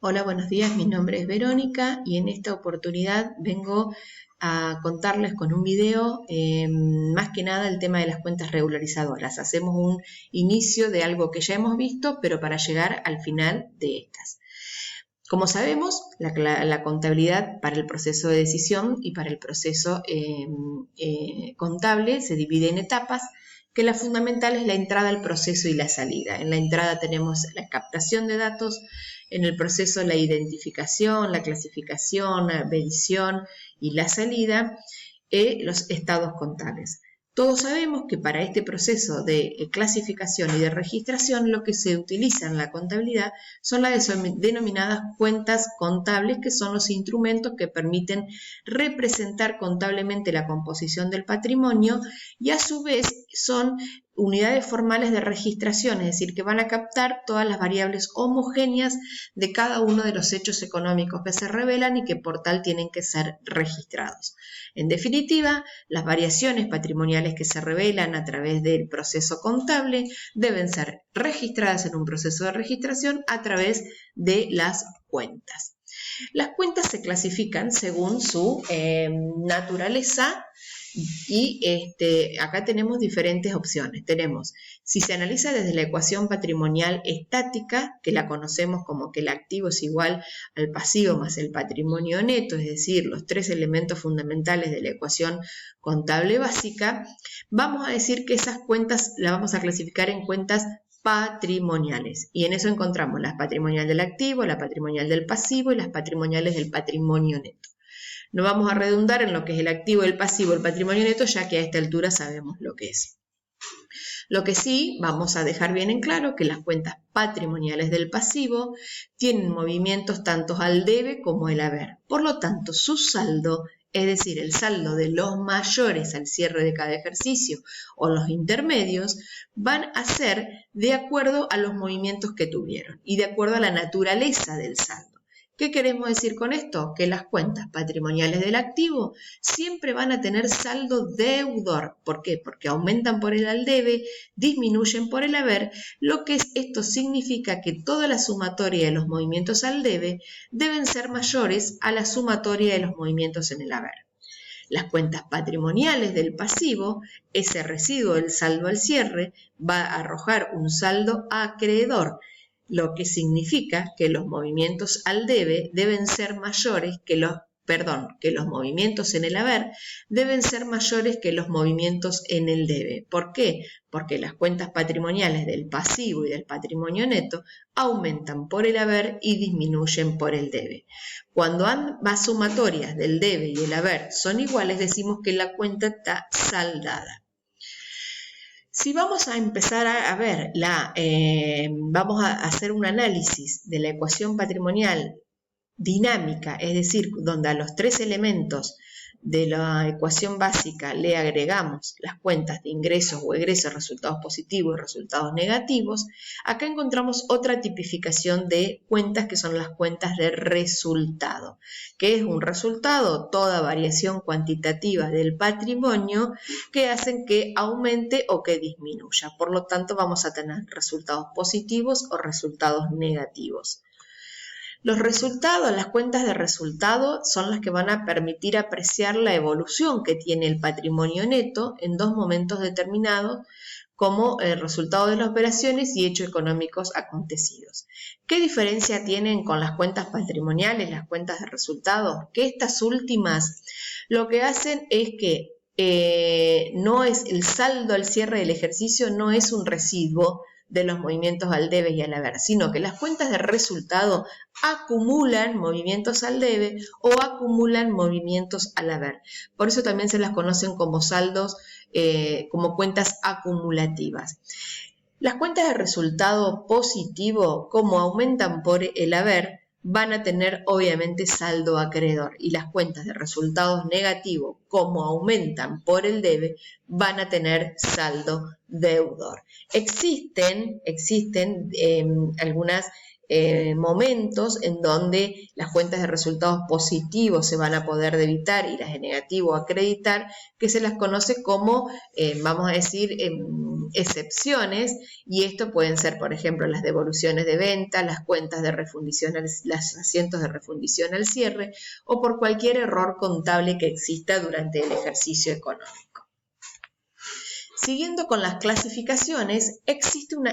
Hola, buenos días. Mi nombre es Verónica y en esta oportunidad vengo a contarles con un video más que nada el tema de las cuentas regularizadoras. Hacemos un inicio de algo que ya hemos visto, pero para llegar al final de estas. Como sabemos, la contabilidad para el proceso de decisión y para el proceso contable se divide en etapas, que la fundamental es la entrada al proceso y la salida. En la entrada tenemos la captación de datos, en el proceso la identificación, la clasificación, la medición y la salida, los estados contables. Todos sabemos que para este proceso de clasificación y de registración lo que se utiliza en la contabilidad son las denominadas cuentas contables, que son los instrumentos que permiten representar contablemente la composición del patrimonio y a su vez son unidades formales de registración, es decir, que van a captar todas las variables homogéneas de cada uno de los hechos económicos que se revelan y que por tal tienen que ser registrados. En definitiva, las variaciones patrimoniales que se revelan a través del proceso contable deben ser registradas en un proceso de registración a través de las cuentas. Las cuentas se clasifican según su naturaleza y acá tenemos diferentes opciones. Tenemos, si se analiza desde la ecuación patrimonial estática, que la conocemos como que el activo es igual al pasivo más el patrimonio neto, es decir, los tres elementos fundamentales de la ecuación contable básica, vamos a decir que esas cuentas las vamos a clasificar en cuentas patrimoniales, y en eso encontramos las patrimoniales del activo, la patrimonial del pasivo y las patrimoniales del patrimonio neto. No vamos a redundar en lo que es el activo, el pasivo, el patrimonio neto, ya que a esta altura sabemos lo que es. Lo que sí vamos a dejar bien en claro que las cuentas patrimoniales del pasivo tienen movimientos tanto al debe como al haber. Por lo tanto, su saldo, es decir, el saldo de los mayores al cierre de cada ejercicio o los intermedios, van a ser de acuerdo a los movimientos que tuvieron y de acuerdo a la naturaleza del saldo. ¿Qué queremos decir con esto? Que las cuentas patrimoniales del activo siempre van a tener saldo deudor. ¿Por qué? Porque aumentan por el al debe, disminuyen por el haber, lo que esto significa que toda la sumatoria de los movimientos al debe deben ser mayores a la sumatoria de los movimientos en el haber. Las cuentas patrimoniales del pasivo, ese residuo del saldo al cierre, va a arrojar un saldo acreedor, lo que significa que los movimientos al debe deben ser mayores que los movimientos en el haber deben ser mayores que los movimientos en el debe. ¿Por qué? Porque las cuentas patrimoniales del pasivo y del patrimonio neto aumentan por el haber y disminuyen por el debe. Cuando ambas sumatorias del debe y el haber son iguales, decimos que la cuenta está saldada. Si vamos a empezar a ver, vamos a hacer un análisis de la ecuación patrimonial dinámica, es decir, donde a los tres elementos de la ecuación básica le agregamos las cuentas de ingresos o egresos, resultados positivos y resultados negativos, acá encontramos otra tipificación de cuentas que son las cuentas de resultado. ¿Qué es un resultado? Toda variación cuantitativa del patrimonio que hacen que aumente o que disminuya. Por lo tanto, vamos a tener resultados positivos o resultados negativos. Los resultados, las cuentas de resultado, son las que van a permitir apreciar la evolución que tiene el patrimonio neto en dos momentos determinados, como el resultado de las operaciones y hechos económicos acontecidos. ¿Qué diferencia tienen con las cuentas patrimoniales, las cuentas de resultado? Que estas últimas lo que hacen es que no es el saldo al cierre del ejercicio, no es un residuo de los movimientos al debe y al haber, sino que las cuentas de resultado acumulan movimientos al debe o acumulan movimientos al haber. Por eso también se las conocen como saldos, como cuentas acumulativas. Las cuentas de resultado positivo, como aumentan por el haber, van a tener obviamente saldo acreedor, y las cuentas de resultados negativos, como aumentan por el debe, van a tener saldo deudor. Existen algunas momentos en donde las cuentas de resultados positivos se van a poder debitar y las de negativo acreditar, que se las conoce como, vamos a decir, excepciones, y esto pueden ser, por ejemplo, las devoluciones de venta, las cuentas de refundición, los asientos de refundición al cierre, o por cualquier error contable que exista durante el ejercicio económico. Siguiendo con las clasificaciones,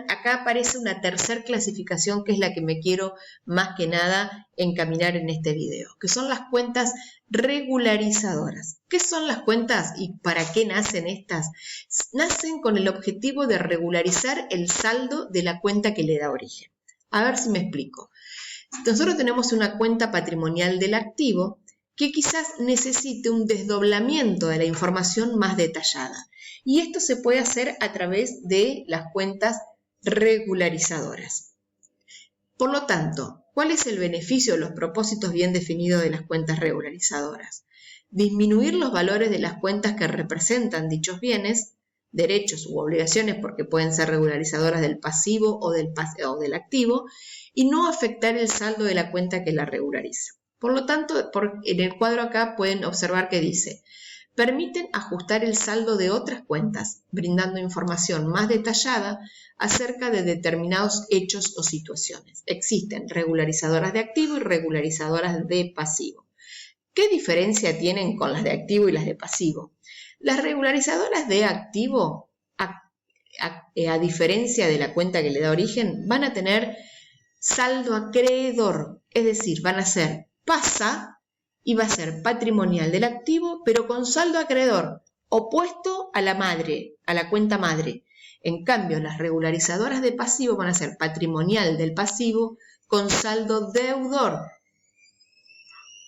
acá aparece una tercera clasificación que es la que me quiero más que nada encaminar en este video, que son las cuentas regularizadoras. ¿Qué son las cuentas y para qué nacen estas? Nacen con el objetivo de regularizar el saldo de la cuenta que le da origen. A ver si me explico. Nosotros tenemos una cuenta patrimonial del activo que quizás necesite un desdoblamiento de la información más detallada. Y esto se puede hacer a través de las cuentas regularizadoras. Por lo tanto, ¿cuál es el beneficio o los propósitos bien definidos de las cuentas regularizadoras? Disminuir los valores de las cuentas que representan dichos bienes, derechos u obligaciones, porque pueden ser regularizadoras del pasivo o del activo, y no afectar el saldo de la cuenta que la regulariza. Por lo tanto, en el cuadro acá pueden observar que dice: permiten ajustar el saldo de otras cuentas, brindando información más detallada acerca de determinados hechos o situaciones. Existen regularizadoras de activo y regularizadoras de pasivo. ¿Qué diferencia tienen con las de activo y las de pasivo? Las regularizadoras de activo, a diferencia de la cuenta que le da origen, van a tener saldo acreedor, es decir, van a ser pasa y va a ser patrimonial del activo, pero con saldo acreedor, opuesto a la madre, a la cuenta madre. En cambio, las regularizadoras de pasivo van a ser patrimonial del pasivo con saldo deudor.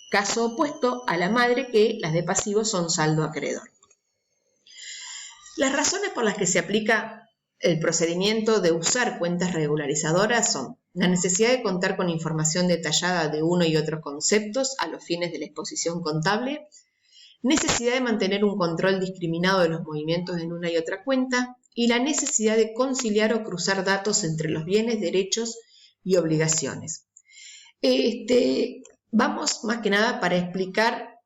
Caso opuesto a la madre, que las de pasivo son saldo acreedor. Las razones por las que se aplica el procedimiento de usar cuentas regularizadoras son la necesidad de contar con información detallada de uno y otros conceptos a los fines de la exposición contable, necesidad de mantener un control discriminado de los movimientos en una y otra cuenta, y la necesidad de conciliar o cruzar datos entre los bienes, derechos y obligaciones. Vamos más que nada para explicar,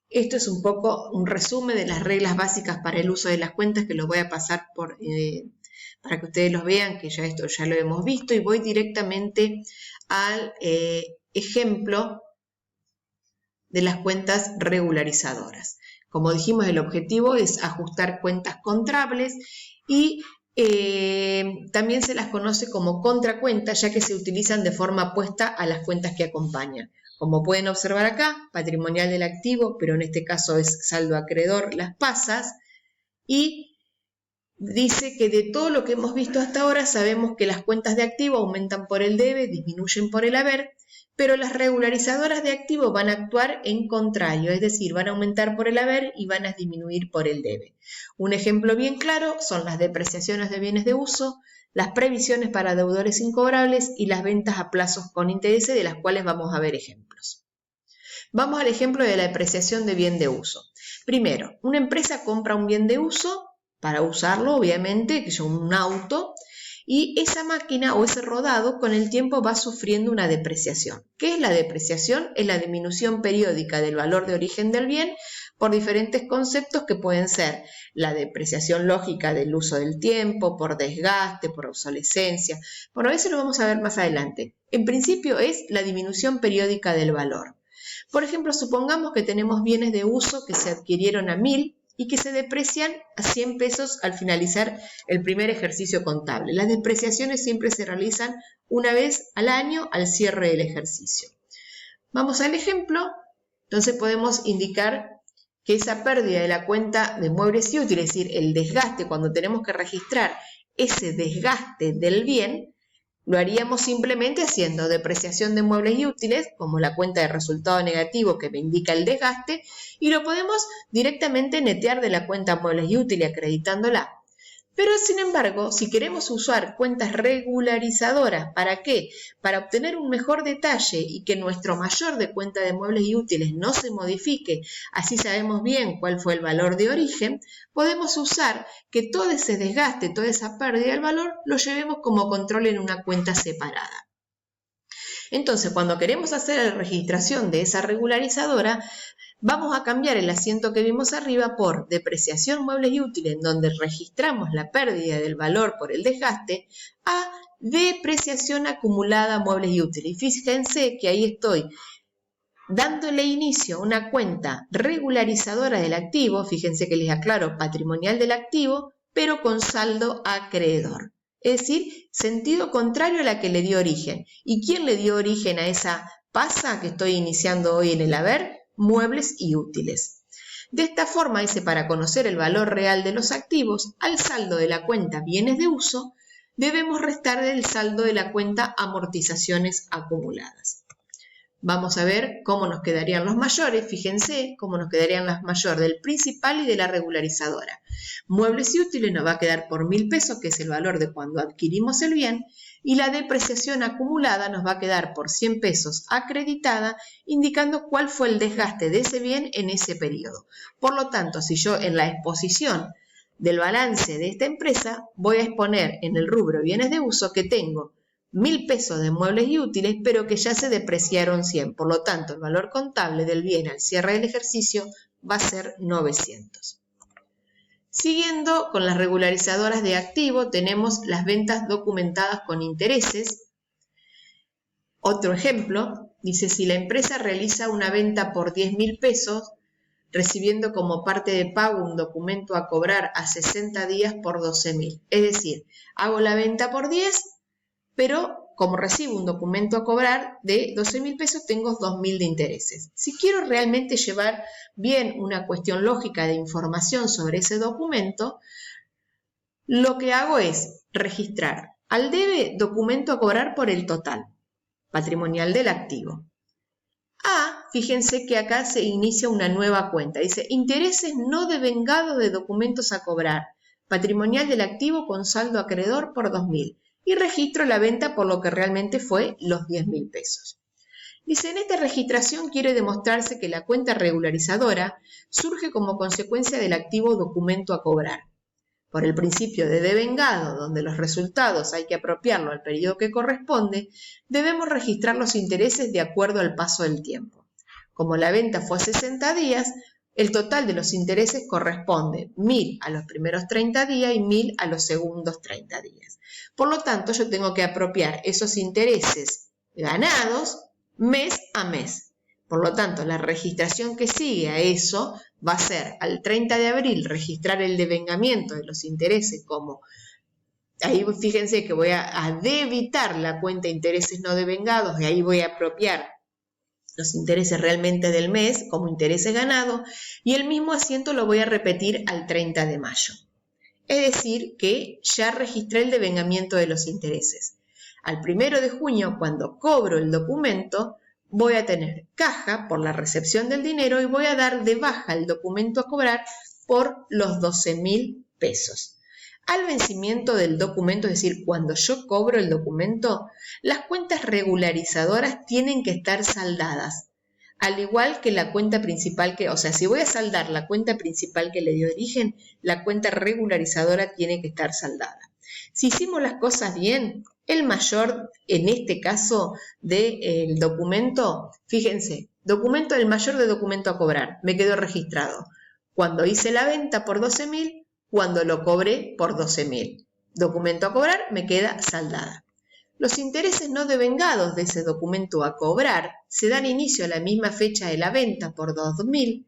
esto es un poco un resumen de las reglas básicas para el uso de las cuentas, que lo voy a pasar para que ustedes los vean, que esto ya lo hemos visto, y voy directamente al ejemplo de las cuentas regularizadoras. Como dijimos, el objetivo es ajustar cuentas contrables y también se las conoce como contracuentas, ya que se utilizan de forma opuesta a las cuentas que acompañan. Como pueden observar acá, patrimonial del activo, pero en este caso es saldo acreedor, las pasas, y dice que de todo lo que hemos visto hasta ahora sabemos que las cuentas de activo aumentan por el debe, disminuyen por el haber, pero las regularizadoras de activo van a actuar en contrario, es decir, van a aumentar por el haber y van a disminuir por el debe. Un ejemplo bien claro son las depreciaciones de bienes de uso, las previsiones para deudores incobrables y las ventas a plazos con intereses, de las cuales vamos a ver ejemplos. Vamos al ejemplo de la depreciación de bien de uso. Primero, una empresa compra un bien de uso para usarlo, obviamente, que es un auto, y esa máquina o ese rodado con el tiempo va sufriendo una depreciación. ¿Qué es la depreciación? Es la disminución periódica del valor de origen del bien por diferentes conceptos que pueden ser la depreciación lógica del uso del tiempo, por desgaste, por obsolescencia. Bueno, eso lo vamos a ver más adelante. En principio es la disminución periódica del valor. Por ejemplo, supongamos que tenemos bienes de uso que se adquirieron a 1.000 y que se deprecian a 100 pesos al finalizar el primer ejercicio contable. Las depreciaciones siempre se realizan una vez al año al cierre del ejercicio. Vamos al ejemplo. Entonces podemos indicar que esa pérdida de la cuenta de muebles y útiles, es decir, el desgaste, cuando tenemos que registrar ese desgaste del bien, lo haríamos simplemente haciendo depreciación de muebles y útiles, como la cuenta de resultado negativo que me indica el desgaste, y lo podemos directamente netear de la cuenta muebles y útiles acreditándola. Pero, sin embargo, si queremos usar cuentas regularizadoras, ¿para qué? Para obtener un mejor detalle y que nuestro mayor de cuenta de muebles y útiles no se modifique, así sabemos bien cuál fue el valor de origen, podemos usar que todo ese desgaste, toda esa pérdida del valor, lo llevemos como control en una cuenta separada. Entonces, cuando queremos hacer la registración de esa regularizadora, vamos a cambiar el asiento que vimos arriba por depreciación muebles y útiles, en donde registramos la pérdida del valor por el desgaste, a depreciación acumulada muebles y útiles. Y fíjense que ahí estoy dándole inicio a una cuenta regularizadora del activo, fíjense que les aclaro, patrimonial del activo, pero con saldo acreedor. Es decir, sentido contrario a la que le dio origen. ¿Y quién le dio origen a esa pasa que estoy iniciando hoy en el haber? Muebles y útiles. De esta forma, dice, para conocer el valor real de los activos, al saldo de la cuenta bienes de uso, debemos restar el saldo de la cuenta amortizaciones acumuladas. Vamos a ver cómo nos quedarían los mayores, fíjense cómo nos quedarían las mayores del principal y de la regularizadora. Muebles y útiles nos va a quedar por 1.000 pesos, que es el valor de cuando adquirimos el bien, y la depreciación acumulada nos va a quedar por 100 pesos acreditada, indicando cuál fue el desgaste de ese bien en ese periodo. Por lo tanto, si yo en la exposición del balance de esta empresa voy a exponer en el rubro bienes de uso que tengo 1.000 pesos de muebles y útiles, pero que ya se depreciaron 100. Por lo tanto, el valor contable del bien al cierre del ejercicio va a ser 900. Siguiendo con las regularizadoras de activo, tenemos las ventas documentadas con intereses. Otro ejemplo, dice, si la empresa realiza una venta por 10.000 pesos, recibiendo como parte de pago un documento a cobrar a 60 días por 12.000. Es decir, hago la venta por 10, pero como recibo un documento a cobrar de 12.000 pesos, tengo 2.000 de intereses. Si quiero realmente llevar bien una cuestión lógica de información sobre ese documento, lo que hago es registrar al debe documento a cobrar por el total patrimonial del activo. Fíjense que acá se inicia una nueva cuenta. Dice, intereses no devengados de documentos a cobrar, patrimonial del activo con saldo acreedor por 2.000. Y registro la venta por lo que realmente fue los 10.000 pesos. Dice, en esta registración quiere demostrarse que la cuenta regularizadora surge como consecuencia del activo documento a cobrar. Por el principio de devengado, donde los resultados hay que apropiarlo al periodo que corresponde, debemos registrar los intereses de acuerdo al paso del tiempo. Como la venta fue a 60 días, el total de los intereses corresponde 1.000 a los primeros 30 días y 1.000 a los segundos 30 días. Por lo tanto, yo tengo que apropiar esos intereses ganados mes a mes. Por lo tanto, la registración que sigue a eso va a ser al 30 de abril registrar el devengamiento de los intereses como, ahí fíjense que voy a debitar la cuenta de intereses no devengados y ahí voy a apropiar los intereses realmente del mes como intereses ganados y el mismo asiento lo voy a repetir al 30 de mayo. Es decir, que ya registré el devengamiento de los intereses. Al 1 de junio, cuando cobro el documento, voy a tener caja por la recepción del dinero y voy a dar de baja el documento a cobrar por los 12.000 pesos. Al vencimiento del documento, es decir, cuando yo cobro el documento, las cuentas regularizadoras tienen que estar saldadas, al igual que la cuenta principal o sea, si voy a saldar la cuenta principal que le dio origen, la cuenta regularizadora tiene que estar saldada. Si hicimos las cosas bien, el mayor, en este caso del documento, fíjense, documento del mayor de documento a cobrar, me quedó registrado. Cuando hice la venta por 12.000, cuando lo cobré por 12.000. Documento a cobrar me queda saldada. Los intereses no devengados de ese documento a cobrar se dan inicio a la misma fecha de la venta por 2.000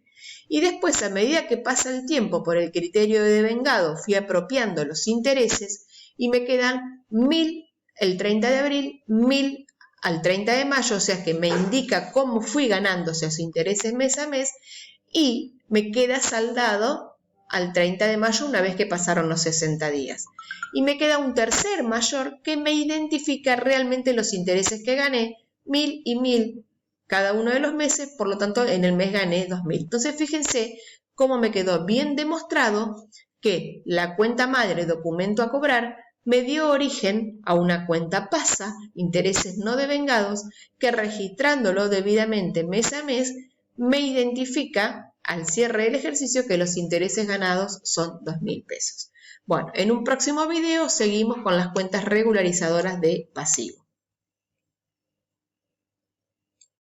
y después, a medida que pasa el tiempo por el criterio de devengado, fui apropiando los intereses y me quedan 1.000 el 30 de abril, 1.000 al 30 de mayo, o sea que me indica cómo fui ganando esos intereses mes a mes y me queda saldado al 30 de mayo una vez que pasaron los 60 días. Y me queda un tercer mayor que me identifica realmente los intereses que gané, 1.000 y 1.000 cada uno de los meses, por lo tanto en el mes gané 2.000. Entonces fíjense cómo me quedó bien demostrado que la cuenta madre documento a cobrar me dio origen a una cuenta PASA, intereses no devengados, que registrándolo debidamente mes a mes me identifica al cierre del ejercicio que los intereses ganados son 2.000 pesos. Bueno, en un próximo video seguimos con las cuentas regularizadoras de pasivo.